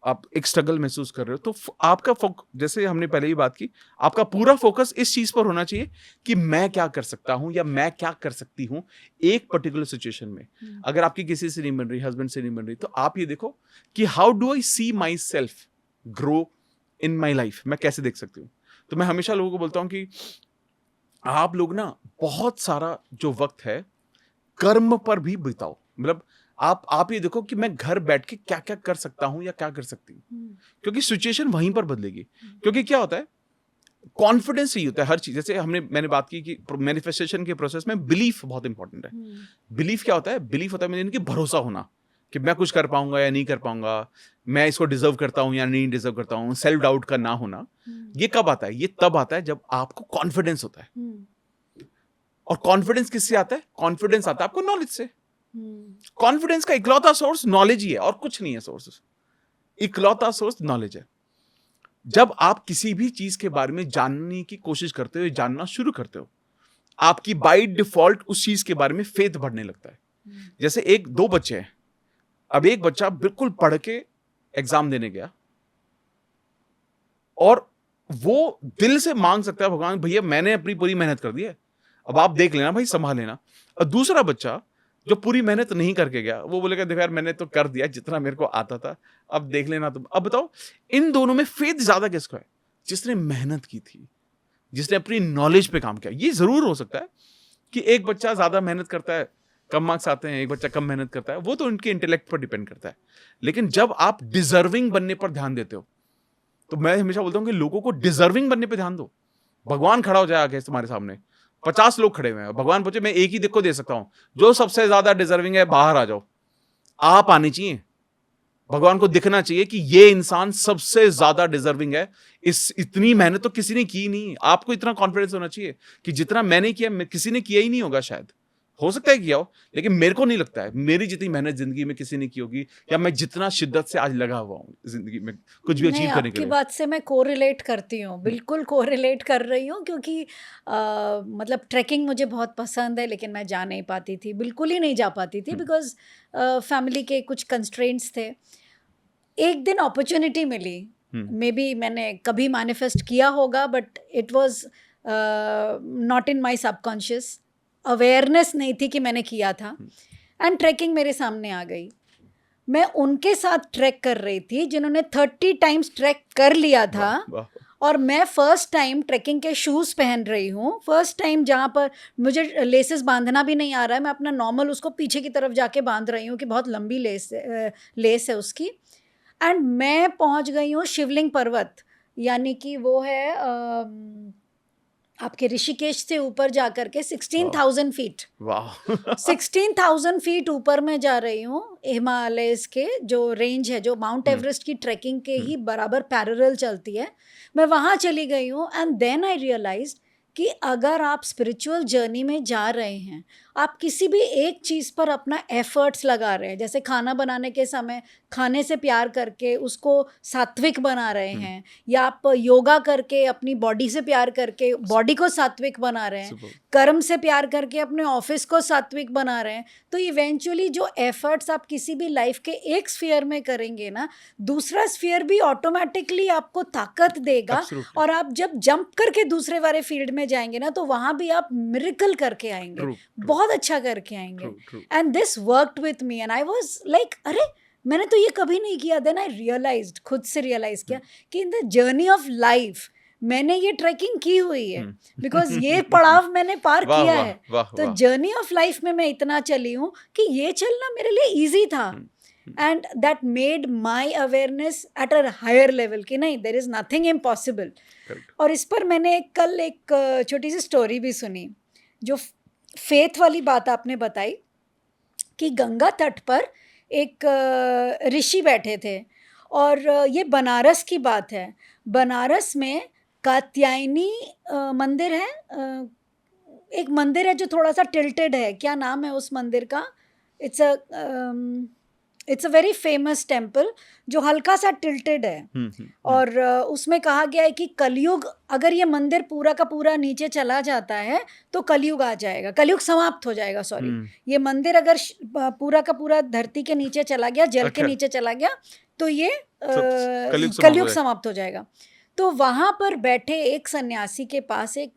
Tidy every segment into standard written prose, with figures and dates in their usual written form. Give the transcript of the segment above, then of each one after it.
आप एक स्ट्रगल महसूस कर रहे हो, तो आपका जैसे हमने पहले ही बात की, आपका पूरा फोकस इस चीज पर होना चाहिए कि मैं क्या कर सकता हूं या मैं क्या कर सकती हूं एक पर्टिकुलर सिचुएशन में। अगर आपकी किसी से नहीं बन रही, हस्बैंड से नहीं बन रही, तो आप ये देखो कि how do I see myself grow in my life, मैं कैसे देख सकती हूँ। तो मैं हमेशा लोगों को बोलता हूँ कि आप लोग ना बहुत सारा जो वक्त है कर्म पर भी बिताओ। मतलब आप ये देखो कि मैं घर बैठ के क्या क्या कर सकता हूं या क्या कर सकती हूँ, क्योंकि सिचुएशन वहीं पर बदलेगी। क्योंकि क्या होता है, कॉन्फिडेंस ही होता है हर चीज। जैसे मैंने बात की कि मैनिफेस्टेशन के प्रोसेस में बिलीफ बहुत इंपॉर्टेंट है। बिलीफ क्या होता है? बिलीफ होता है मेरे कि भरोसा होना कि मैं कुछ कर पाऊंगा या नहीं कर पाऊंगा, मैं इसको डिजर्व करता हूं या नहीं डिजर्व करता हूं, सेल्फ डाउट का ना होना। ये कब आता है? ये तब आता है जब आपको कॉन्फिडेंस होता है। और कॉन्फिडेंस किससे आता है? कॉन्फिडेंस आता है आपको नॉलेज से। कॉन्फिडेंस का इकलौता सोर्स नॉलेज ही है और कुछ नहीं है। सोर्स, इकलौता सोर्स नॉलेज है। जब आप किसी भी चीज के बारे में जानने की कोशिश करते हो, जानना शुरू करते हो, आपकी बाय डिफॉल्ट उस चीज के बारे में फेथ बढ़ने लगता है। जैसे दो बच्चे हैं, अब एक बच्चा बिल्कुल पढ़ के एग्जाम देने गया और वो दिल से मांग सकता है भगवान भैया मैंने अपनी पूरी मेहनत कर दी है, अब आप देख लेना भाई, संभाल लेना। और दूसरा बच्चा जो पूरी मेहनत नहीं करके गया, वो बोलेगा देखो यार मैंने तो कर दिया जितना मेरे को आता था, अब देख लेना तुम। अब बताओ इन दोनों में फेथ ज्यादा किसको है? जिसने मेहनत की थी, जिसने अपनी नॉलेज पे काम किया। ये जरूर हो सकता है कि एक बच्चा ज्यादा मेहनत करता है, कम मार्क्स आते हैं, एक बच्चा कम मेहनत करता है, वो तो उनके इंटेलेक्ट पर डिपेंड करता है। लेकिन जब आप डिजर्विंग बनने पर ध्यान देते हो, तो मैं हमेशा बोलता हूं कि लोगों को डिजर्विंग बनने पर ध्यान दो। भगवान खड़ा हो जाए आगे तुम्हारे सामने, 50 लोग खड़े हुए हैं, भगवान पूछे मैं एक ही दिक्को दे सकता हूं, जो सबसे ज्यादा डिजर्विंग है बाहर आ जाओ। आप आनी चाहिए, भगवान को दिखना चाहिए कि ये इंसान सबसे ज्यादा डिजर्विंग है। इतनी मेहनत तो किसी ने की नहीं। आपको इतना कॉन्फिडेंस होना चाहिए कि जितना मैंने किया किसी ने किया ही नहीं होगा। शायद हो सकता है किया हो, लेकिन मेरे को नहीं लगता है मेरी जितनी मेहनत जिंदगी में किसी ने की होगी, या मैं जितना शिद्दत से आज लगा हुआ हूं जिंदगी में कुछ भी अचीव करने के लिए। आपकी बात से मैं कोरिलेट करती हूँ, बिल्कुल कोरिलेट कर रही हूँ, क्योंकि मतलब ट्रैकिंग मुझे बहुत पसंद है, लेकिन मैं जा नहीं पाती थी, बिल्कुल ही नहीं जा पाती थी, बिकॉज फैमिली के कुछ कंस्ट्रेंट्स थे। एक दिन अपॉर्चुनिटी मिली, मे बी मैंने कभी मैनिफेस्ट किया होगा, but it was not in my subconscious, awareness नहीं थी कि मैंने किया था, एंड ट्रैकिंग मेरे सामने आ गई। मैं उनके साथ ट्रैक कर रही थी जिन्होंने 30 टाइम्स ट्रैक कर लिया था, और मैं फर्स्ट टाइम ट्रैकिंग के शूज़ पहन रही हूँ, फर्स्ट टाइम जहाँ पर मुझे लेसेस बांधना भी नहीं आ रहा है, मैं अपना नॉर्मल उसको पीछे की तरफ जाके बांध रही हूँ कि बहुत लंबी लेस है उसकी। एंड मैं पहुंच गई हूँ शिवलिंग पर्वत, यानी कि वो है आपके ऋषिकेश से ऊपर जाकर के 16,000 फीट। 16,000 फीट ऊपर मैं जा रही हूँ, हिमालयस के जो रेंज है, जो माउंट एवरेस्ट की ट्रैकिंग के ही बराबर पैरेलल चलती है, मैं वहाँ चली गई हूँ। एंड देन आई रियलाइज्ड कि अगर आप स्पिरिचुअल जर्नी में जा रहे हैं, आप किसी भी एक चीज़ पर अपना एफर्ट्स लगा रहे हैं, जैसे खाना बनाने के समय खाने से प्यार करके उसको सात्विक बना रहे हैं, या आप योगा करके अपनी बॉडी से प्यार करके बॉडी को सात्विक बना रहे हैं, कर्म से प्यार करके अपने ऑफिस को सात्विक बना रहे हैं, तो इवेंचुअली जो एफर्ट्स आप किसी भी लाइफ के एक स्फीयर में करेंगे ना, दूसरा स्फीयर भी ऑटोमेटिकली आपको ताकत देगा। और आप जब जंप करके दूसरे वाले फील्ड में जाएंगे ना, तो वहां भी आप मिरेकल करके आएंगे, बहुत अच्छा करके आएंगे। And this worked with me, and I was like अरे मैंने तो ये कभी नहीं किया। देन आई रियलाइज्ड, खुद से रियलाइज किया कि in the journey of life मैंने ये ट्रैकिंग की हुई है, बिकॉज ये पड़ाव मैंने पार किया है। तो जर्नी ऑफ लाइफ में मैं इतना चली हूँ कि ये चलना मेरे लिए ईजी था, and that made my awareness at a higher level कि नहीं, देर इज नथिंग इम्पॉसिबल। और इस पर मैंने कल एक छोटी सी स्टोरी भी सुनी, जो फेथ वाली बात आपने बताई कि गंगा तट पर एक ऋषि बैठे थे, और ये बनारस की बात है। बनारस में कात्यायनी मंदिर है, एक मंदिर है जो थोड़ा सा टिल्टेड है, क्या नाम है उस मंदिर का? It's a very famous temple जो हल्का सा टिल्टेड है। और उसमें कहा गया है कि कलयुग, अगर ये मंदिर पूरा का पूरा नीचे चला जाता है तो कलयुग आ जाएगा, कलयुग समाप्त हो जाएगा। सॉरी, ये मंदिर अगर पूरा का पूरा धरती के नीचे चला गया, जल के नीचे चला गया, तो ये कलयुग समाप्त हो जाएगा। तो वहाँ पर बैठे एक सन्यासी के पास एक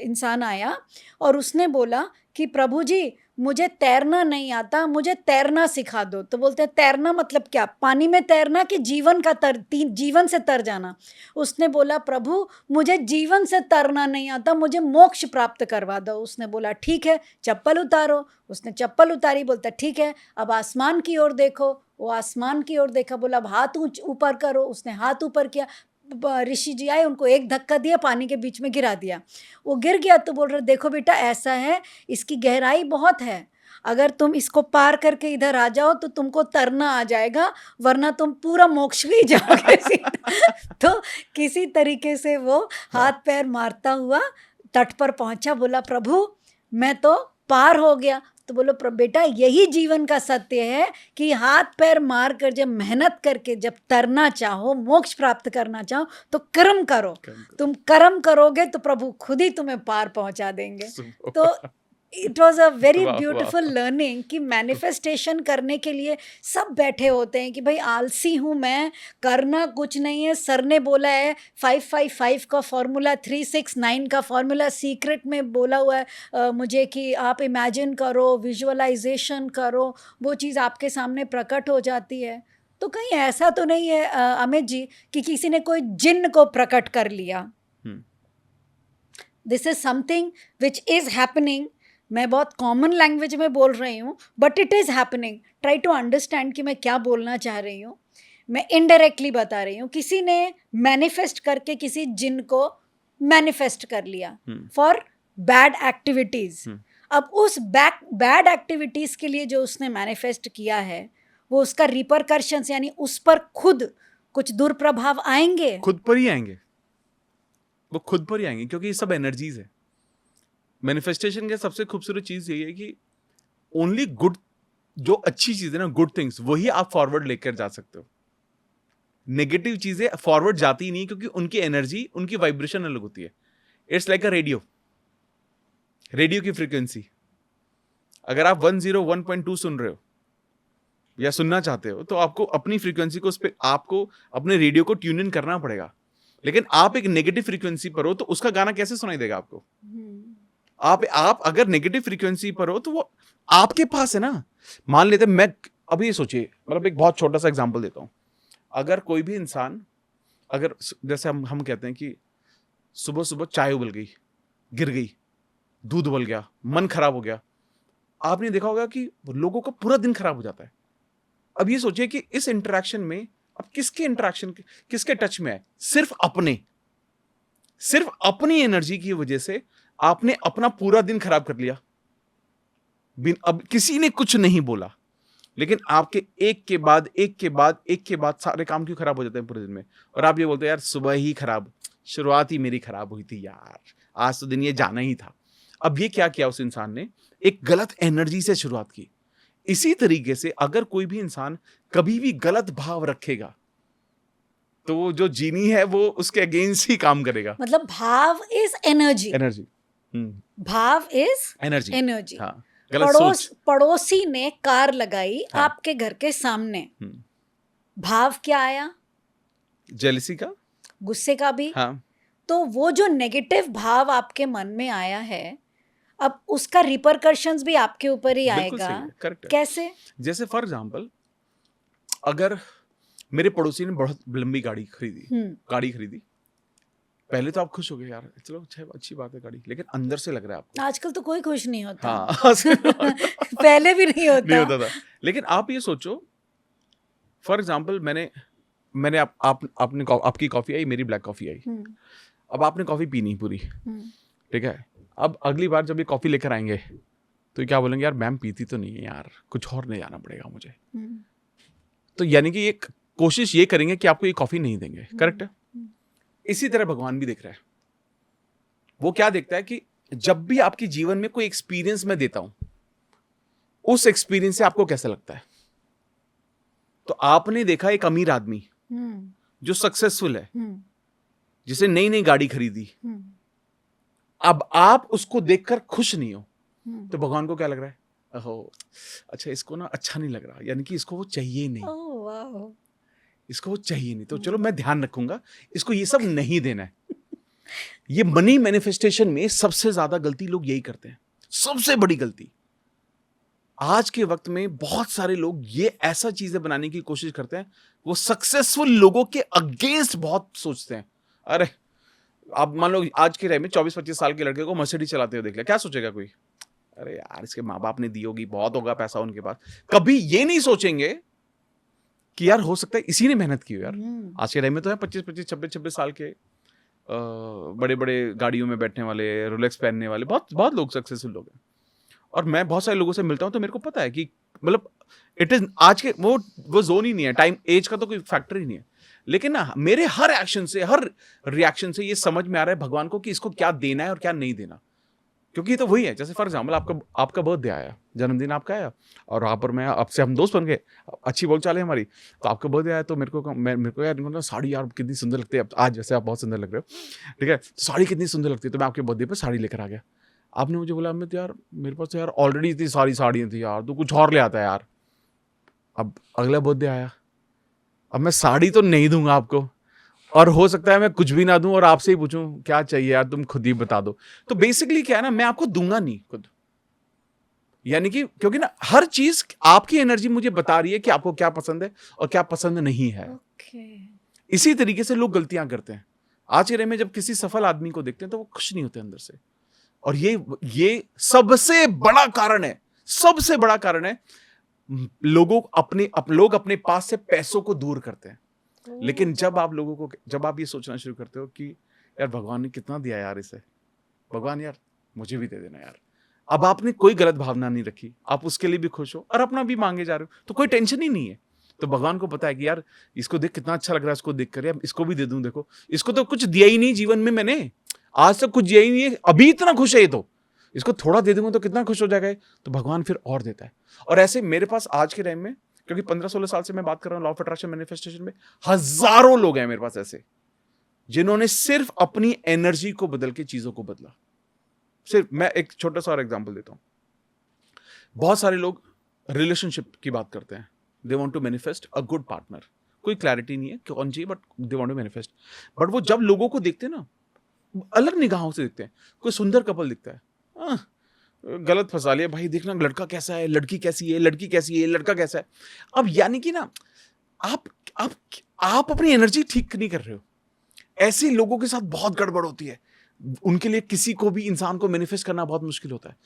इंसान आया और उसने बोला कि प्रभु जी मुझे तैरना नहीं आता, मुझे तैरना सिखा दो। तो बोलते हैं तैरना मतलब क्या, पानी में तैरना कि जीवन से तर जाना। उसने बोला प्रभु मुझे जीवन से तरना नहीं आता, मुझे मोक्ष प्राप्त करवा दो। उसने बोला ठीक है चप्पल उतारो। उसने चप्पल उतारी, बोलता ठीक है अब आसमान की ओर देखो। वो आसमान की ओर देखा, बोला अब हाथ ऊपर करो। उसने हाथ ऊपर किया, ऋषि जी आए, उनको एक धक्का दिया, पानी के बीच में गिरा दिया। वो गिर गया तो बोल रहे देखो बेटा ऐसा है, इसकी गहराई बहुत है, अगर तुम इसको पार करके इधर आ जाओ तो तुमको तरना आ जाएगा, वरना तुम पूरा मोक्ष भी जाओगे तो किसी तरीके से वो हाथ पैर मारता हुआ तट पर पहुंचा। बोला प्रभु मैं तो पार हो गया। तो बोलो बेटा यही जीवन का सत्य है कि हाथ पैर मार कर जब मेहनत करके जब तरना चाहो, मोक्ष प्राप्त करना चाहो तो कर्म करो। तुम कर्म करोगे तो प्रभु खुद ही तुम्हें पार पहुंचा देंगे। तो it was a very beautiful learning कि मैनिफेस्टेशन करने के लिए सब बैठे होते हैं कि भाई आलसी हूँ मैं, करना कुछ नहीं है। सर ने बोला है 555 का फॉर्मूला, 369 का फॉर्मूला सीक्रेट में बोला हुआ है मुझे कि आप इमेजिन करो, विजुअलाइजेशन करो, वो चीज़ आपके सामने प्रकट हो जाती है। तो कहीं ऐसा तो नहीं है अमित जी कि किसी ने कोई जिन्न को प्रकट कर लिया। This is something which is happening. मैं बहुत कॉमन लैंग्वेज में बोल रही हूँ but it is happening. Try to understand कि मैं क्या बोलना चाह रही हूँ। मैं इनडायरेक्टली बता रही हूँ, किसी ने मैनिफेस्ट करके किसी जिन को मैनिफेस्ट कर लिया फॉर बैड एक्टिविटीज। अब उस बैड एक्टिविटीज के लिए जो उसने मैनिफेस्ट किया है वो उसका रिपरकर्शंस यानी उस पर खुद कुछ दुष्प्रभाव आएंगे, खुद पर ही आएंगे, वो खुद पर ही आएंगे, क्योंकि ये सब एनर्जीज है। मैनिफेस्टेशन की सबसे खूबसूरत चीज यही है कि ओनली गुड, जो अच्छी चीज है ना, गुड थिंग्स, वही आप फॉरवर्ड लेकर जा सकते हो। नेगेटिव चीजें फॉरवर्ड जाती नहीं, क्योंकि उनकी एनर्जी, उनकी वाइब्रेशन अलग होती है। इट्स लाइक अ रेडियो की फ्रीक्वेंसी। अगर आप 101.2 सुन रहे हो या सुनना चाहते हो तो आपको अपनी फ्रीक्वेंसी को, उस पे आपको अपने रेडियो को ट्यून इन करना पड़ेगा। लेकिन आप एक नेगेटिव फ्रीक्वेंसी पर हो तो उसका गाना कैसे सुनाई देगा आपको? आप अगर नेगेटिव फ्रीक्वेंसी पर हो तो वो आपके पास है ना। मान लेते मैं अभी ये सोचिए, मतलब एक बहुत छोटा सा एग्जांपल देता हूं। अगर कोई भी इंसान, अगर जैसे हम कहते हैं कि सुबह सुबह चाय उबल गई, गिर गई, दूध उबल गया, मन खराब हो गया, आपने देखा होगा कि लोगों का पूरा दिन खराब हो जाता है। अब ये सोचिए कि इस इंटरेक्शन में अब किसके टच में है? सिर्फ अपनी एनर्जी की वजह से आपने अपना पूरा दिन खराब कर लिया। अब किसी ने कुछ नहीं बोला, लेकिन आपके एक के बाद सारे काम क्यों खराब हो जाते हैं पूरे दिन में? और आप ये बोलते हैं यार सुबह ही खराब, शुरुआत ही मेरी खराब हुई थी यार, आज तो दिन ये जाना ही था। अब ये क्या किया उस इंसान ने? एक गलत एनर्जी से शुरुआत की। इसी तरीके से अगर कोई भी इंसान कभी भी गलत भाव रखेगा तो वो जो जीनी है वो उसके अगेंस्ट ही काम करेगा। मतलब भाव इज एनर्जी, भाव इज एनर्जी। हाँ, पड़ोसी ने कार लगाई आपके घर के सामने, भाव क्या आया? जेलसी का, गुस्से का भी। हाँ। तो वो जो नेगेटिव भाव आपके मन में आया है, अब उसका रिपरकर्शंस भी आपके ऊपर ही आएगा। कैसे? जैसे फॉर एग्जांपल, अगर मेरे पड़ोसी ने बहुत लंबी गाड़ी खरीदी, पहले तो आप खुश हो गए यार, चलो अच्छी बात है गाड़ी, लेकिन अंदर से लग रहा है आपको आजकल तो कोई खुश नहीं होता। हाँ पहले भी नहीं होता था। लेकिन आप ये सोचो, फॉर एग्जांपल मैंने आपकी कॉफी आई, मेरी ब्लैक कॉफी आई। अब आपने कॉफी पीनी पूरी, ठीक है। अब अगली बार जब ये कॉफी लेकर आएंगे तो क्या बोलेंगे, यार मैम पीती तो नहीं है यार, कुछ और ले जाना पड़ेगा मुझे। तो यानी कि एक कोशिश ये करेंगे कि आपको ये कॉफी नहीं देंगे, करेक्ट है? इसी तरह भगवान भी देख रहा है। वो क्या देखता है कि जब भी आपके जीवन में कोई एक्सपीरियंस मैं देता हूं, उस एक्सपीरियंस से आपको कैसा लगता है। तो आपने देखा एक अमीर आदमी जो सक्सेसफुल है, जिसे नई गाड़ी खरीदी, अब आप उसको देखकर खुश नहीं हो, तो भगवान को क्या लग रहा है? ओहो, अच्छा इसको ना अच्छा नहीं लग रहा, यानी कि इसको वो चाहिए नहीं। इसको वो चाहिए नहीं, तो चलो मैं ध्यान रखूंगा, इसको ये सब नहीं देना है। ये मनी मैनिफेस्टेशन में सबसे ज्यादा गलती लोग यही करते हैं, सबसे बड़ी गलती। आज के वक्त में बहुत सारे लोग ये ऐसा चीजें बनाने की कोशिश करते हैं, वो सक्सेसफुल लोगों के अगेंस्ट बहुत सोचते हैं। अरे आप मान लो आज के टाइम में 24-25 साल के लड़के को मर्सिडीज चलाते हुए देख लिया, क्या सोचेगा कोई? अरे यार इसके माँ बाप ने दी होगी, बहुत होगा पैसा उनके पास। कभी ये नहीं सोचेंगे कि यार हो सकता है इसी ने मेहनत की हो यार। आज के टाइम में तो है 25-25, 26-26 साल के बड़े बड़े गाड़ियों में बैठने वाले, रोलेक्स पहनने वाले बहुत बहुत लोग सक्सेसफुल लोग हैं। और मैं बहुत सारे लोगों से मिलता हूं तो मेरे को पता है कि मतलब इट इज आज के वो जोन ही नहीं है, टाइम एज का तो कोई फैक्टर ही नहीं है। लेकिन ना मेरे हर एक्शन से, हर रिएक्शन से ये समझ में आ रहा है भगवान को कि इसको क्या देना है और क्या नहीं देना। क्योंकि ये तो वही है, जैसे फॉर एग्जाम्पल आपका बर्थडे आया, जन्मदिन आपका आया, और वहाँ पर मैं आपसे हम दोस्त बन गए, अच्छी बोलचाल है हमारी, तो आपका बर्थडे आया तो मेरे को यार साड़ी यार कितनी सुंदर लगती है, आज जैसे आप बहुत सुंदर लग रहे हो, ठीक है, साड़ी कितनी सुंदर लगती है, तो मैं आपके बर्थडे पर साड़ी लेकर आ गया। आपने मुझे बोला अमित यार मेरे पास यार ऑलरेडी इतनी सारी साड़ियाँ थी यार, तू कुछ और ले आता है यार। अब अगला बर्थडे आया, अब मैं साड़ी तो नहीं दूंगा आपको, और हो सकता है मैं कुछ भी ना दूं और आपसे ही पूछूं क्या चाहिए यार, तुम खुद ही बता दो। तो बेसिकली क्या है ना, मैं आपको दूंगा नहीं खुद, यानी कि क्योंकि ना हर चीज आपकी एनर्जी मुझे बता रही है कि आपको क्या पसंद है और क्या पसंद नहीं है। इसी तरीके से लोग गलतियां करते हैं। आज के टाइम में जब किसी सफल आदमी को देखते हैं तो वो खुश नहीं होते अंदर से, और ये सबसे बड़ा कारण है, सबसे बड़ा कारण है। लोग अपने पास से पैसों को दूर करते हैं। लेकिन जब आप ये सोचना शुरू करते हो कि यार भगवान ने कितना दिया यार इसे, भगवान यार मुझे भी दे देना यार, अब आपने कोई गलत भावना नहीं रखी, आप उसके लिए भी खुश हो और अपना भी मांगे जा रहे हो, तो कोई टेंशन ही नहीं है। तो भगवान को पता है कि यार इसको देख कितना अच्छा लग रहा है, इसको देख कर यार इसको भी दे दूं, देखो इसको तो कुछ दिया ही नहीं जीवन में, मैंने आज तक कुछ दिया ही नहीं है, अभी इतना खुश है ये, तो इसको थोड़ा दे दूंगा तो कितना खुश हो जाएगा। तो भगवान फिर और देता है। और ऐसे मेरे पास आज के टाइम में, क्योंकि 15-16 साल से मैं बात कर रहा हूं लॉ ऑफ अट्रैक्शन मैनिफेस्टेशन में, हजारों लोग हैं मेरे पास ऐसे जिन्होंने सिर्फ अपनी एनर्जी को बदल के चीजों को बदला। सिर्फ मैं एक छोटा सा और एग्जांपल देता हूं। बहुत सारे लोग रिलेशनशिप की बात करते हैं, they want to manifest a good partner, कोई क्लैरिटी नहीं है कौन चाहिए, but they want to manifest. But वो जब लोगों को देखते हैं ना, अलग निगाहों से देखते हैं। कोई सुंदर कपल दिखता है, गलत फंसा लिया भाई, देखना लड़का कैसा है, लड़की कैसी है, लड़की कैसी है, लड़का कैसा है। अब यानी कि ना आप अपनी एनर्जी ठीक नहीं कर रहे हो। ऐसे लोगों के साथ बहुत गड़बड़ होती है, उनके लिए किसी को भी इंसान को मैनिफेस्ट करना बहुत मुश्किल होता है।